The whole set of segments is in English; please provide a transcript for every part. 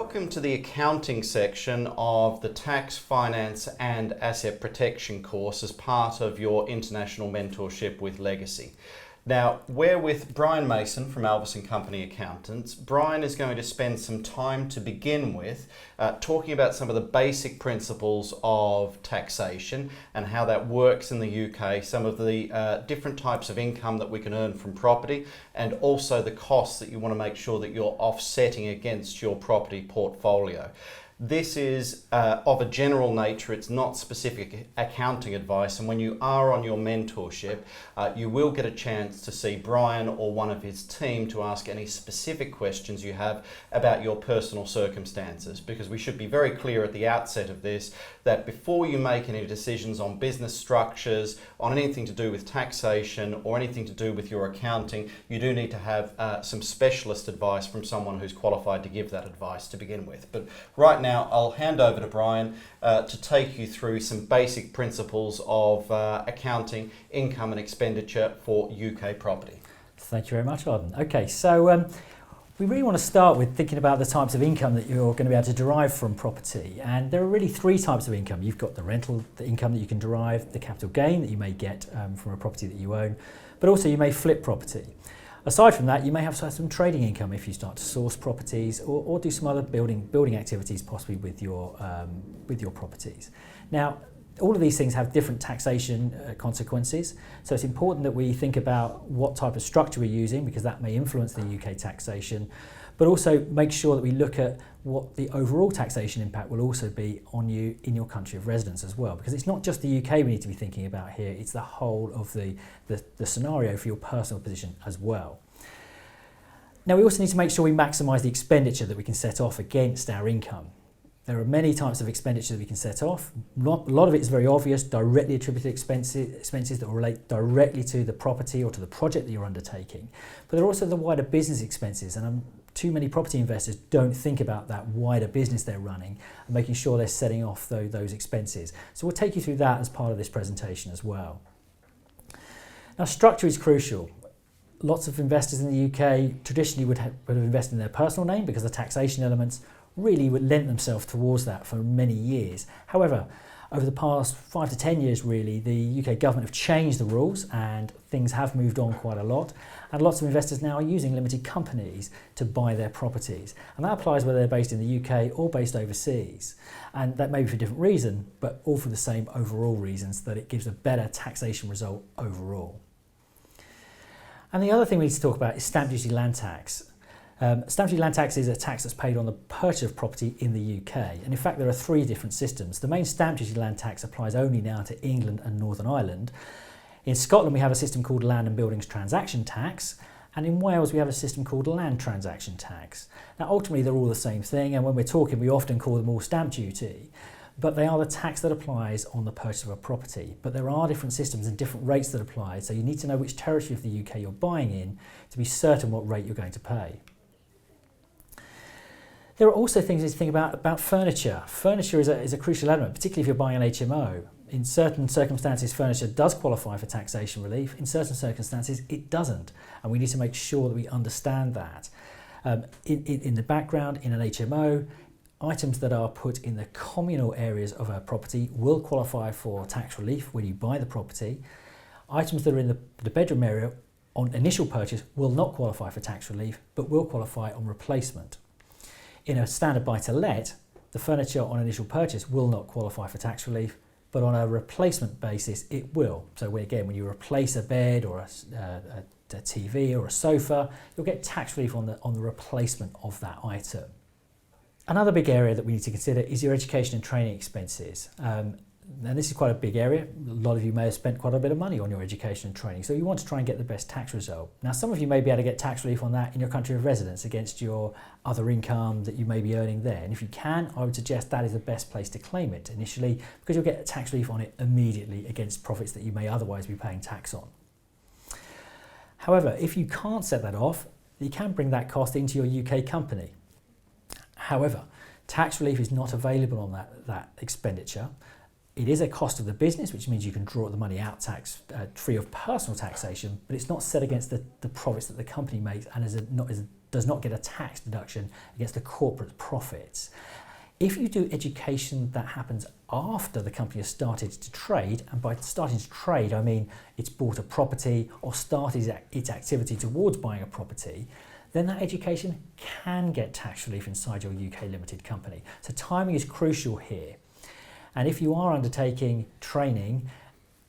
Welcome to the accounting section of the Tax, Finance and Asset Protection course as part of your international mentorship with Legacy. Now, we're with Brian Mason from Alvis & Company Accountants. Brian is going to spend some time to begin with talking about some of the basic principles of taxation and how that works in the UK, some of the different types of income that we can earn from property, and also the costs that you want to make sure that you're offsetting against your property portfolio. This is of a general nature, it's not specific accounting advice, and when you are on your mentorship, you will get a chance to see Brian or one of his team to ask any specific questions you have about your personal circumstances, because we should be very clear at the outset of this that before you make any decisions on business structures, on anything to do with taxation or anything to do with your accounting, you do need to have some specialist advice from someone who's qualified to give that advice to begin with. But right now, I'll hand over to Brian to take you through some basic principles of accounting, income and expenditure for UK property. Thank you very much, Arden. Okay, so we really want to start with thinking about the types of income that you're going to be able to derive from property. And there are really three types of income. You've got the rental income that you can derive, the capital gain that you may get from a property that you own, but also you may flip property. Aside from that, you may have some trading income if you start to source properties or do some other building activities possibly with your properties. Now, all of these things have different taxation consequences, so it's important that we think about what type of structure we're using, because that may influence the UK taxation, but also make sure that we look at what the overall taxation impact will also be on you in your country of residence as well, because it's not just the UK we need to be thinking about here, it's the whole of the scenario for your personal position as well. Now, we also need to make sure we maximise the expenditure that we can set off against our income. There are many types of expenditure that we can set off. A lot of it is very obvious, directly attributed expenses that will relate directly to the property or to the project that you're undertaking. But there are also the wider business expenses, and too many property investors don't think about that wider business they're running and making sure they're setting off those expenses. So we'll take you through that as part of this presentation as well. Now, structure is crucial. Lots of investors in the UK traditionally would have invested in their personal name because the taxation elements really would lend themselves towards that for many years. However, over the past 5 to 10 years really, the UK government have changed the rules and things have moved on quite a lot, and lots of investors now are using limited companies to buy their properties, and that applies whether they're based in the UK or based overseas, and that may be for a different reason, but all for the same overall reasons, that it gives a better taxation result overall. And the other thing we need to talk about is stamp duty land tax. Stamp duty land tax is a tax that's paid on the purchase of property in the UK, and in fact there are three different systems. The main stamp duty land tax applies only now to England and Northern Ireland. In Scotland we have a system called Land and Buildings Transaction Tax, and in Wales we have a system called Land Transaction Tax. Now ultimately they're all the same thing, and when we're talking we often call them all stamp duty, but they are the tax that applies on the purchase of a property. But there are different systems and different rates that apply, so you need to know which territory of the UK you're buying in to be certain what rate you're going to pay. There are also things you need to think about furniture. Furniture is a crucial element, particularly if you're buying an HMO. In certain circumstances, furniture does qualify for taxation relief. In certain circumstances, it doesn't. And we need to make sure that we understand that. In the background, in an HMO, items that are put in the communal areas of a property will qualify for tax relief when you buy the property. Items that are in the bedroom area on initial purchase will not qualify for tax relief, but will qualify on replacement. In a standard buy-to-let, the furniture on initial purchase will not qualify for tax relief, but on a replacement basis it will. So when you replace a bed or a TV or a sofa, you'll get tax relief on the replacement of that item. Another big area that we need to consider is your education and training expenses. And this is quite a big area. A lot of you may have spent quite a bit of money on your education and training, so you want to try and get the best tax result. Now, some of you may be able to get tax relief on that in your country of residence against your other income that you may be earning there. And if you can, I would suggest that is the best place to claim it initially, because you'll get tax relief on it immediately against profits that you may otherwise be paying tax on. However, if you can't set that off, you can bring that cost into your UK company. However, tax relief is not available on that expenditure. It is a cost of the business, which means you can draw the money out free of personal taxation, but it's not set against the profits that the company makes and is does not get a tax deduction against the corporate profits. If you do education that happens after the company has started to trade, and by starting to trade I mean it's bought a property or started its activity towards buying a property, then that education can get tax relief inside your UK limited company. So timing is crucial here. And if you are undertaking training,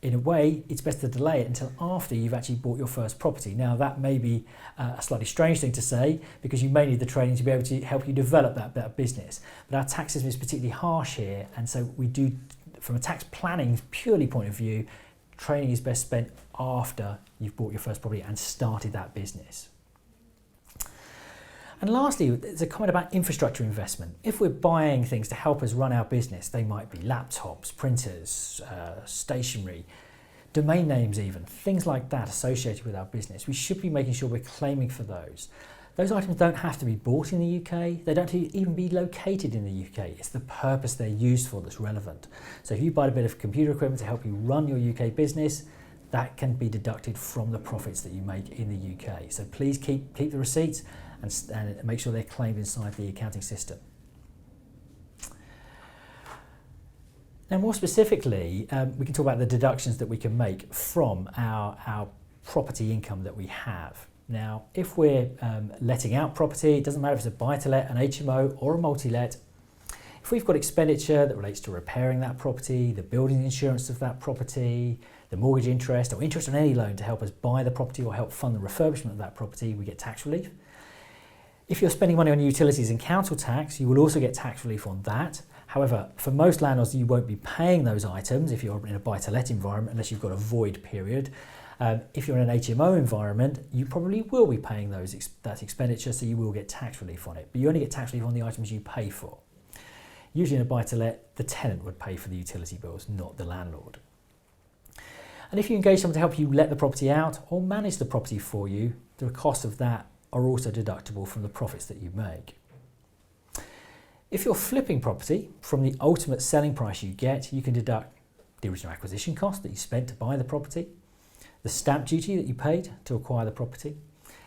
in a way, it's best to delay it until after you've actually bought your first property. Now, that may be a slightly strange thing to say because you may need the training to be able to help you develop that business. But our tax system is particularly harsh here, and so we do, from a tax planning purely point of view, training is best spent after you've bought your first property and started that business. And lastly, there's a comment about infrastructure investment. If we're buying things to help us run our business, they might be laptops, printers, stationery, domain names even, things like that associated with our business. We should be making sure we're claiming for those. Those items don't have to be bought in the UK, they don't even be located in the UK. It's the purpose they're used for that's relevant. So if you buy a bit of computer equipment to help you run your UK business, that can be deducted from the profits that you make in the UK. So please keep the receipts and make sure they're claimed inside the accounting system. Now, more specifically, we can talk about the deductions that we can make from our property income that we have. Now, if we're letting out property, it doesn't matter if it's a buy-to-let, an HMO or a multi-let, if we've got expenditure that relates to repairing that property, the building insurance of that property, the mortgage interest or interest on any loan to help us buy the property or help fund the refurbishment of that property, we get tax relief. If you're spending money on utilities and council tax, you will also get tax relief on that. However, for most landlords, you won't be paying those items if you're in a buy-to-let environment unless you've got a void period. If you're in an HMO environment, you probably will be paying that expenditure, so you will get tax relief on it. But you only get tax relief on the items you pay for. Usually in a buy-to-let, the tenant would pay for the utility bills, not the landlord. And if you engage someone to help you let the property out or manage the property for you, the cost of that are also deductible from the profits that you make. If you're flipping property, from the ultimate selling price you get, you can deduct the original acquisition cost that you spent to buy the property, the stamp duty that you paid to acquire the property,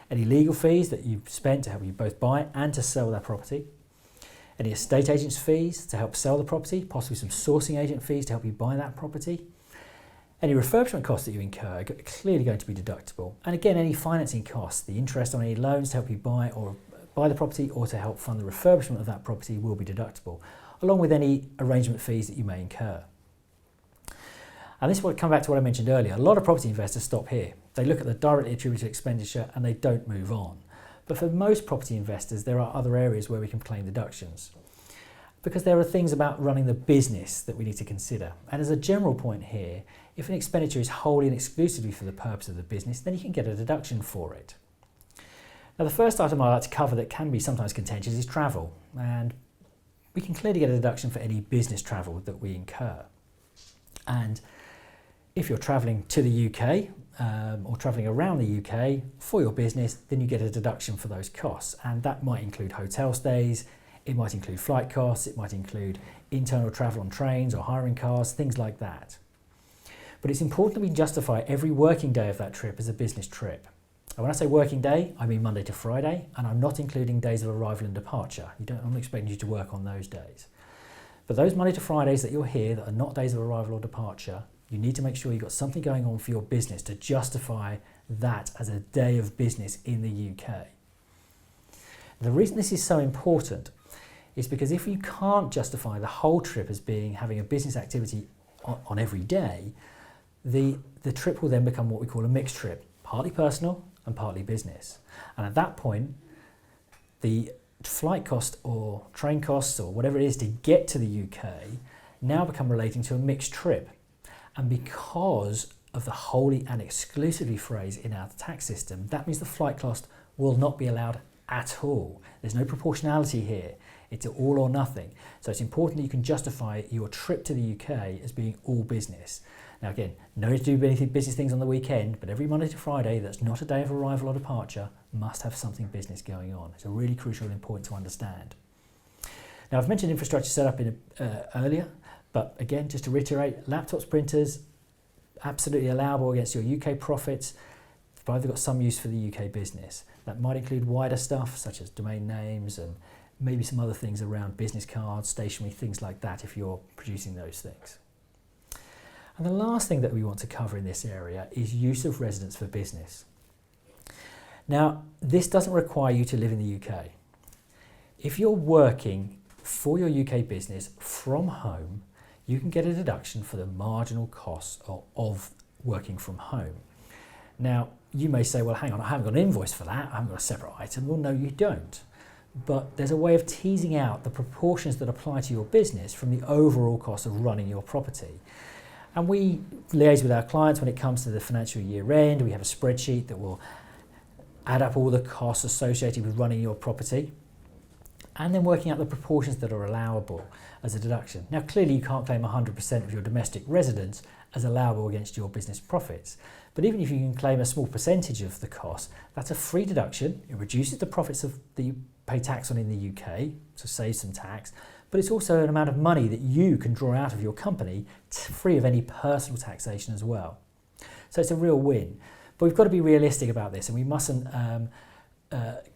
any legal fees that you've spent to help you both buy and to sell that property, any estate agents fees to help sell the property, possibly some sourcing agent fees to help you buy that property. Any refurbishment costs that you incur are clearly going to be deductible. And again, any financing costs, the interest on any loans to help you buy the property or to help fund the refurbishment of that property will be deductible, along with any arrangement fees that you may incur. And this will come back to what I mentioned earlier. A lot of property investors stop here. They look at the directly attributed expenditure and they don't move on. But for most property investors, there are other areas where we can claim deductions, because there are things about running the business that we need to consider. And as a general point here, if an expenditure is wholly and exclusively for the purpose of the business, then you can get a deduction for it. Now, the first item I'd like to cover that can be sometimes contentious is travel. And we can clearly get a deduction for any business travel that we incur. And if you're travelling to the UK or travelling around the UK for your business, then you get a deduction for those costs. And that might include hotel stays, it might include flight costs, it might include internal travel on trains or hiring cars, things like that. But it's important that we justify every working day of that trip as a business trip. And when I say working day, I mean Monday to Friday, and I'm not including days of arrival and departure. I'm not expecting you to work on those days. But those Monday to Fridays that you're here that are not days of arrival or departure, you need to make sure you've got something going on for your business to justify that as a day of business in the UK. The reason this is so important is because if you can't justify the whole trip as having a business activity on every day, the trip will then become what we call a mixed trip, partly personal and partly business. And at that point, the flight cost or train costs or whatever it is to get to the UK now become relating to a mixed trip. And because of the wholly and exclusively phrase in our tax system, that means the flight cost will not be allowed at all. There's no proportionality here. It's all or nothing. So it's important that you can justify your trip to the UK as being all business. Now again, no need to do anything business things on the weekend, but every Monday to Friday that's not a day of arrival or departure must have something business going on. It's a really crucial and important to understand. Now I've mentioned infrastructure set up earlier, but again, just to reiterate, laptops, printers, absolutely allowable against your UK profits. provided they've got some use for the UK business. That might include wider stuff such as domain names and maybe some other things around business cards, stationery, things like that if you're producing those things. And the last thing that we want to cover in this area is use of residence for business. Now, this doesn't require you to live in the UK. If you're working for your UK business from home, you can get a deduction for the marginal cost of working from home. Now, you may say, well, hang on, I haven't got an invoice for that, I haven't got a separate item. Well, no, you don't. But there's a way of teasing out the proportions that apply to your business from the overall cost of running your property. And we liaise with our clients when it comes to the financial year end. We have a spreadsheet that will add up all the costs associated with running your property and then working out the proportions that are allowable as a deduction. Now, clearly you can't claim 100% of your domestic residence as allowable against your business profits. But even if you can claim a small percentage of the cost, that's a free deduction. It reduces the profits that you pay tax on in the UK, so save some tax, but it's also an amount of money that you can draw out of your company free of any personal taxation as well. So it's a real win. But we've got to be realistic about this, and we mustn't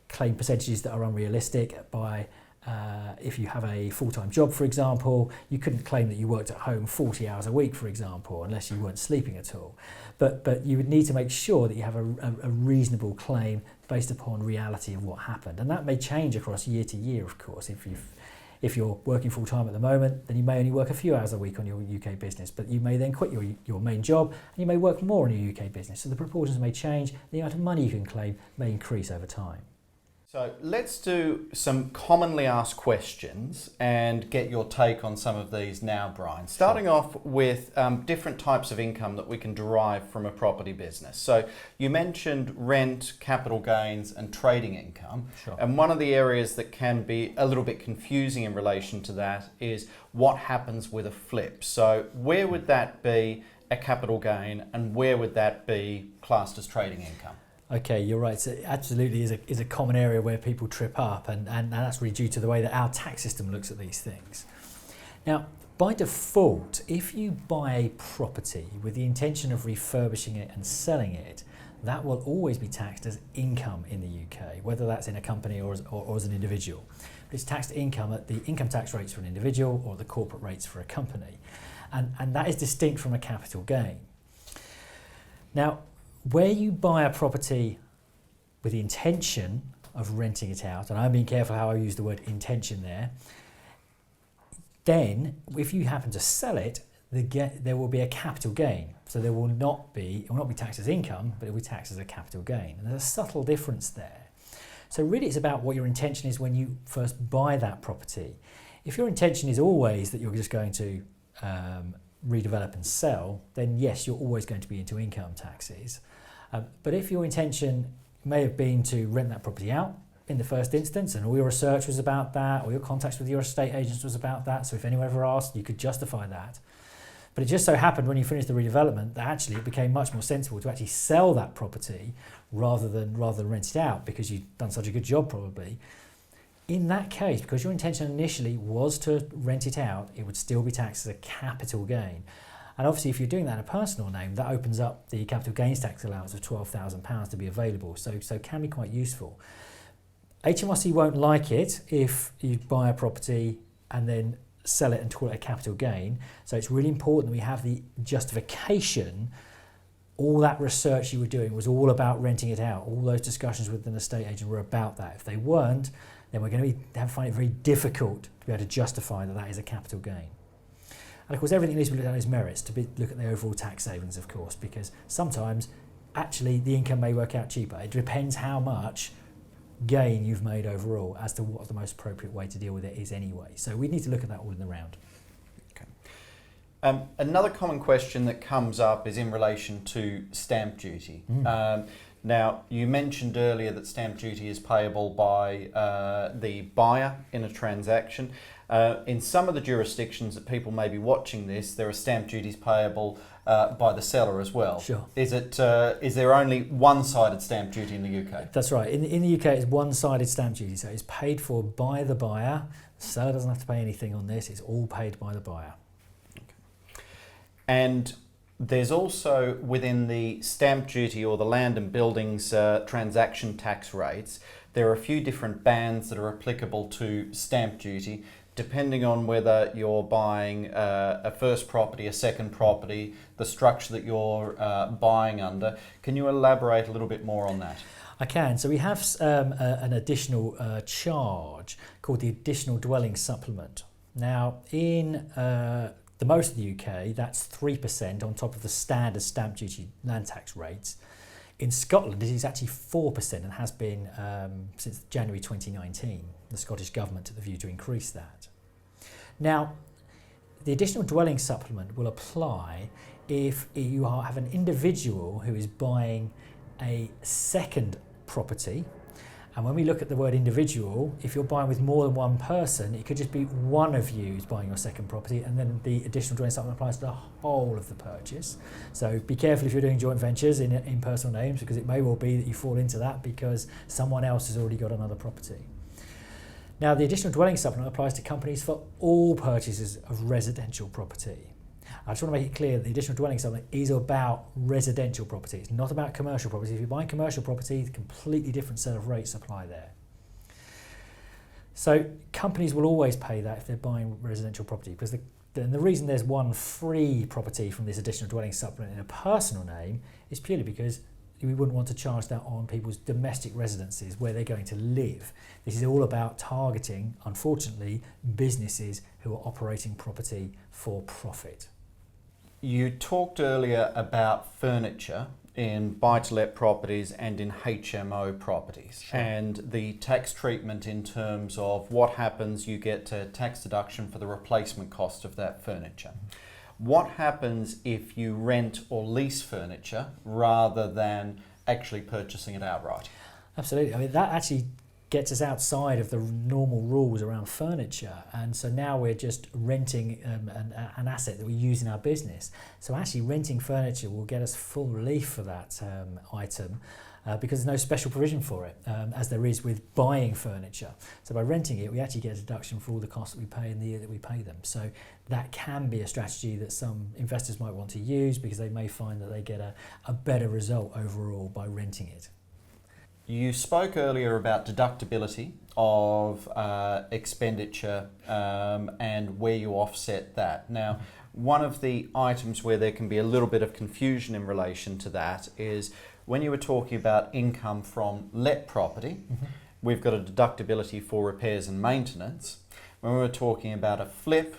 claim percentages that are unrealistic by if you have a full-time job, for example, you couldn't claim that you worked at home 40 hours a week, for example, unless you weren't sleeping at all. But you would need to make sure that you have a reasonable claim based upon reality of what happened. And that may change across year to year, of course. If you're working full-time at the moment, then you may only work a few hours a week on your UK business, but you may then quit your main job and you may work more on your UK business. So the proportions may change, the amount of money you can claim may increase over time. So let's do some commonly asked questions and get your take on some of these now, Brian. Starting off with different types of income that we can derive from a property business. So you mentioned rent, capital gains and trading income. Sure. And one of the areas that can be a little bit confusing in relation to that is what happens with a flip. So where would that be a capital gain and where would that be classed as trading income? Okay, you're right. So it absolutely is a common area where people trip up, and that's really due to the way that our tax system looks at these things. Now, by default, if you buy a property with the intention of refurbishing it and selling it, that will always be taxed as income in the UK, whether that's in a company or as an individual. But it's taxed income at the income tax rates for an individual or the corporate rates for a company. And that is distinct from a capital gain. Now, where you buy a property with the intention of renting it out, and I'm being careful how I use the word intention there, then if you happen to sell it, there will be a capital gain. So it will not be taxed as income, but it will be taxed as a capital gain. And there's a subtle difference there. So really it's about what your intention is when you first buy that property. If your intention is always that you're just going to redevelop and sell, then yes, you're always going to be into income taxes. But if your intention may have been to rent that property out in the first instance, and all your research was about that, or your contacts with your estate agents was about that, so if anyone ever asked, you could justify that. But it just so happened when you finished the redevelopment that actually it became much more sensible to actually sell that property rather than rent it out because you'd done such a good job probably. In that case, because your intention initially was to rent it out, it would still be taxed as a capital gain. And obviously, if you're doing that in a personal name, that opens up the capital gains tax allowance of £12,000 to be available. So it can be quite useful. HMRC won't like it if you buy a property and then sell it and call it a capital gain. So it's really important that we have the justification. All that research you were doing was all about renting it out. All those discussions with an estate agent were about that. If they weren't, then we're going to find it very difficult to be able to justify that is a capital gain. And of course, everything needs to be looked at its merits look at the overall tax savings, of course, because sometimes actually the income may work out cheaper. It depends how much gain you've made overall as to what the most appropriate way to deal with it is anyway. So we need to look at that all in the round. Okay. Another common question that comes up is in relation to stamp duty. Now, you mentioned earlier that stamp duty is payable by the buyer in a transaction. In some of the jurisdictions that people may be watching this, there are stamp duties payable by the seller as well. Sure. Is there only one-sided stamp duty in the UK? That's right. In the UK, it's one-sided stamp duty, so it's paid for by the buyer. The seller doesn't have to pay anything on this. It's all paid by the buyer. Okay. And There's also within the stamp duty or the land and buildings transaction tax rates, there are a few different bands that are applicable to stamp duty, depending on whether you're buying a first property, a second property, the structure that you're buying under. Can you elaborate a little bit more on that? I can. So we have an additional charge called the additional dwelling supplement. Now, in the most of the UK, that's 3% on top of the standard stamp duty land tax rates. In Scotland, it is actually 4% and has been since January 2019. The Scottish Government took the view to increase that. Now, the additional dwelling supplement will apply if you have an individual who is buying a second property. And when we look at the word individual, if you're buying with more than one person, it could just be one of you who's buying your second property, and then the additional dwelling supplement applies to the whole of the purchase. So be careful if you're doing joint ventures in personal names, because it may well be that you fall into that because someone else has already got another property. Now, the additional dwelling supplement applies to companies for all purchases of residential property. I just want to make it clear that the additional dwelling supplement is about residential property. It's not about commercial property. If you're buying commercial property, a completely different set of rates apply there. So companies will always pay that if they're buying residential property, because the reason there's one free property from this additional dwelling supplement in a personal name is purely because we wouldn't want to charge that on people's domestic residences where they're going to live. This is all about targeting, unfortunately, businesses who are operating property for profit. You talked earlier about furniture in buy-to-let properties and in HMO properties, sure, and the tax treatment in terms of what happens. You get a tax deduction for the replacement cost of that furniture. What happens if you rent or lease furniture rather than actually purchasing it outright? Absolutely. I mean, that actually gets us outside of the normal rules around furniture, and so now we're just renting an asset that we use in our business. So actually renting furniture will get us full relief for that item because there's no special provision for it, as there is with buying furniture. So by renting it, we actually get a deduction for all the costs that we pay in the year that we pay them. So that can be a strategy that some investors might want to use because they may find that they get a better result overall by renting it. You spoke earlier about deductibility of expenditure and where you offset that. Now, one of the items where there can be a little bit of confusion in relation to that is when you were talking about income from let property, we've got a deductibility for repairs and maintenance. When we were talking about a flip,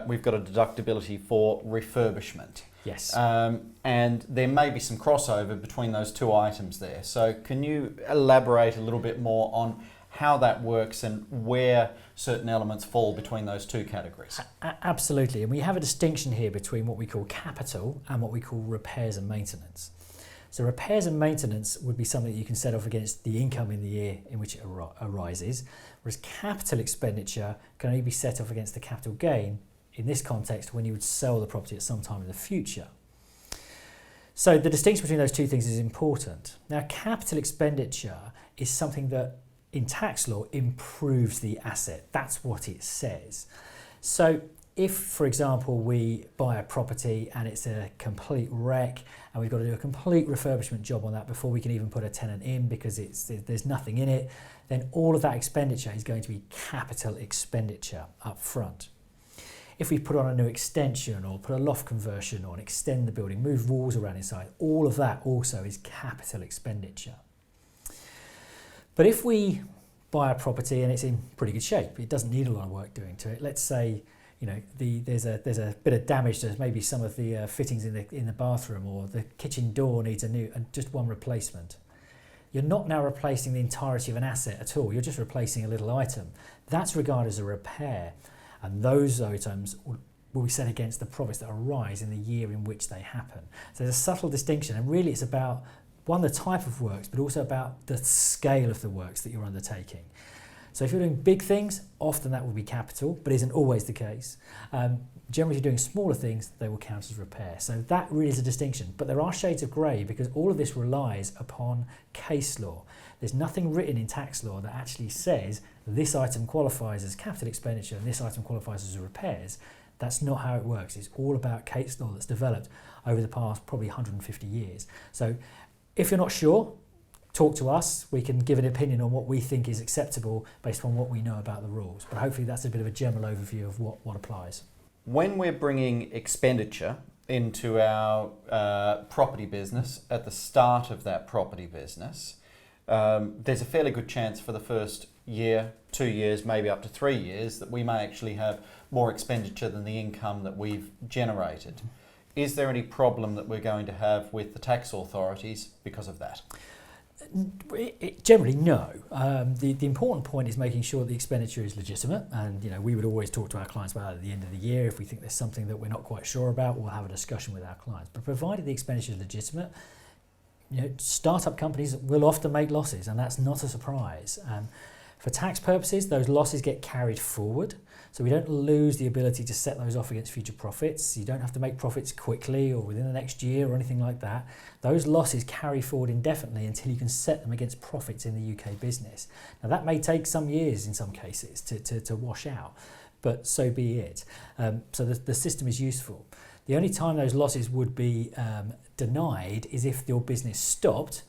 we've got a deductibility for refurbishment. Yes. And there may be some crossover between those two items there. So can you elaborate a little bit more on how that works and where certain elements fall between those two categories? Absolutely. And we have a distinction here between what we call capital and what we call repairs and maintenance. So repairs and maintenance would be something that you can set off against the income in the year in which it arises, whereas capital expenditure can only be set off against the capital gain in this context when you would sell the property at some time in the future. So the distinction between those two things is important. Now, capital expenditure is something that in tax law improves the asset. That's what it says. So if, for example, we buy a property and it's a complete wreck and we've got to do a complete refurbishment job on that before we can even put a tenant in because there's nothing in it, then all of that expenditure is going to be capital expenditure up front. If we put on a new extension or put a loft conversion or extend the building, move walls around inside, all of that also is capital expenditure. But if we buy a property and it's in pretty good shape, it doesn't need a lot of work doing to it. Let's say, you know, there's a bit of damage to maybe some of the fittings in the bathroom, or the kitchen door needs just one replacement. You're not now replacing the entirety of an asset at all. You're just replacing a little item. That's regarded as a repair. And those items will be set against the profits that arise in the year in which they happen. So there's a subtle distinction, and really it's about, one, the type of works, but also about the scale of the works that you're undertaking. So if you're doing big things, often that will be capital, but isn't always the case. Generally, if you're doing smaller things, they will count as repair. So that really is a distinction. But there are shades of grey because all of this relies upon case law. There's nothing written in tax law that actually says this item qualifies as capital expenditure and this item qualifies as repairs. That's not how it works. It's all about case law that's developed over the past probably 150 years. So if you're not sure, talk to us. We can give an opinion on what we think is acceptable based on what we know about the rules. But hopefully that's a bit of a general overview of what applies. When we're bringing expenditure into our property business at the start of that property business, there's a fairly good chance for the first year, 2 years, maybe up to 3 years, that we may actually have more expenditure than the income that we've generated. Is there any problem that we're going to have with the tax authorities because of that? Generally, no. The important point is making sure the expenditure is legitimate, and we would always talk to our clients about it at the end of the year. If we think there's something that we're not quite sure about, we'll have a discussion with our clients. But provided the expenditure is legitimate, startup companies will often make losses, and that's not a surprise. For tax purposes, those losses get carried forward, so we don't lose the ability to set those off against future profits. You don't have to make profits quickly or within the next year or anything like that. Those losses carry forward indefinitely until you can set them against profits in the UK business. Now that may take some years in some cases to wash out, but so be it. So the system is useful. The only time those losses would be denied is if your business stopped,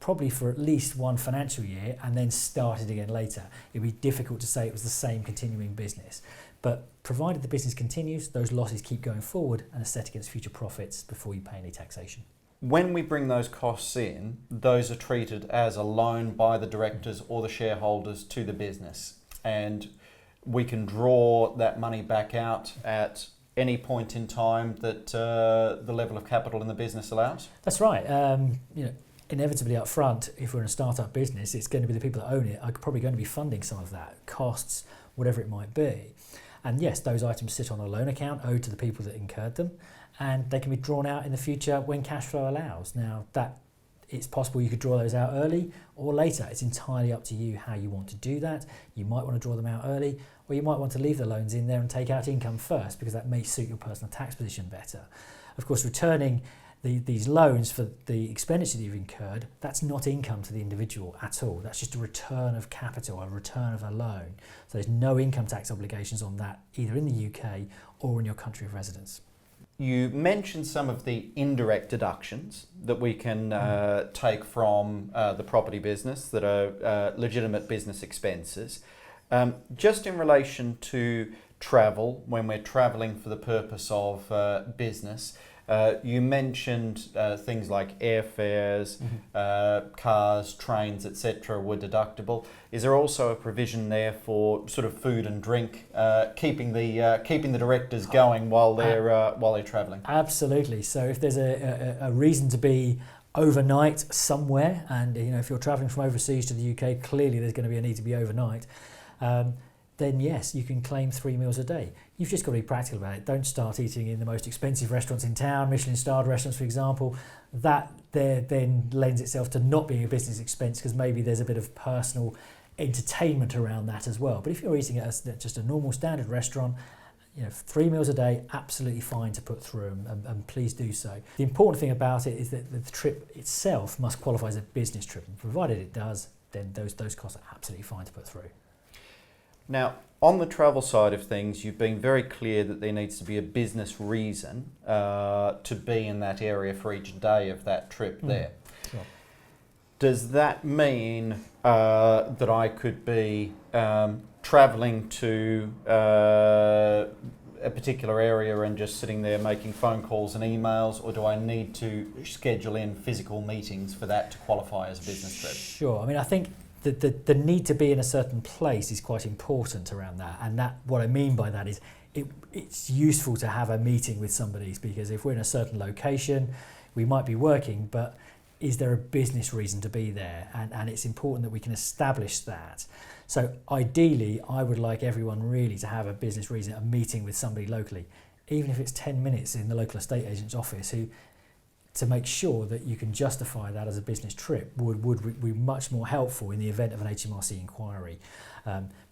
probably for at least one financial year, and then started again later. It'd be difficult to say it was the same continuing business. But provided the business continues, those losses keep going forward and are set against future profits before you pay any taxation. When we bring those costs in, those are treated as a loan by the directors or the shareholders to the business. And we can draw that money back out at any point in time that the level of capital in the business allows? That's right. Inevitably up front, if we're in a startup business, it's going to be the people that own it are probably going to be funding some of that, costs, whatever it might be. And yes, those items sit on a loan account owed to the people that incurred them, and they can be drawn out in the future when cash flow allows. Now, it's possible you could draw those out early or later. It's entirely up to you how you want to do that. You might want to draw them out early, or you might want to leave the loans in there and take out income first, because that may suit your personal tax position better. Of course, returning these loans for the expenditure that you've incurred, that's not income to the individual at all. That's just a return of capital, a return of a loan. So there's no income tax obligations on that, either in the UK or in your country of residence. You mentioned some of the indirect deductions that we can take from the property business that are legitimate business expenses. Just in relation to travel, when we're travelling for the purpose of business, you mentioned things like airfares, cars, trains, etc. were deductible. Is there also a provision there for sort of food and drink, keeping the directors going while they're travelling? Absolutely. So if there's a reason to be overnight somewhere, and if you're travelling from overseas to the UK, clearly there's going to be a need to be overnight. Then yes, you can claim 3 meals a day. You've just got to be practical about it. Don't start eating in the most expensive restaurants in town, Michelin-starred restaurants, for example. That there then lends itself to not being a business expense, because maybe there's a bit of personal entertainment around that as well. But if you're eating at just a normal standard restaurant, 3 meals a day, absolutely fine to put through, and please do so. The important thing about it is that the trip itself must qualify as a business trip, and provided it does, then those costs are absolutely fine to put through. Now, on the travel side of things, you've been very clear that there needs to be a business reason to be in that area for each day of that trip there. Sure. Does that mean that I could be travelling to a particular area and just sitting there making phone calls and emails, or do I need to schedule in physical meetings for that to qualify as a business trip? Sure. I mean, I think the need to be in a certain place is quite important around that, and what I mean by that is it's useful to have a meeting with somebody, because if we're in a certain location, we might be working, but is there a business reason to be there? And it's important that we can establish that. So ideally, I would like everyone really to have a business reason, a meeting with somebody locally, even if it's 10 minutes in the local estate agent's office, to make sure that you can justify that as a business trip would be much more helpful in the event of an HMRC inquiry,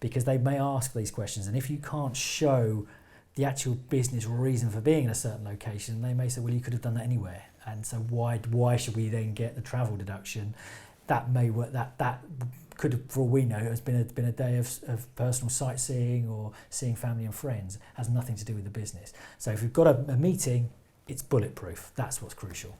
because they may ask these questions, and if you can't show the actual business reason for being in a certain location, they may say, well, you could have done that anywhere, and so why should we then get the travel deduction that may work. That could have, for all we know, has been a day of personal sightseeing or seeing family and friends. It has nothing to do with the business. So if you've got a meeting, it's bulletproof. That's what's crucial.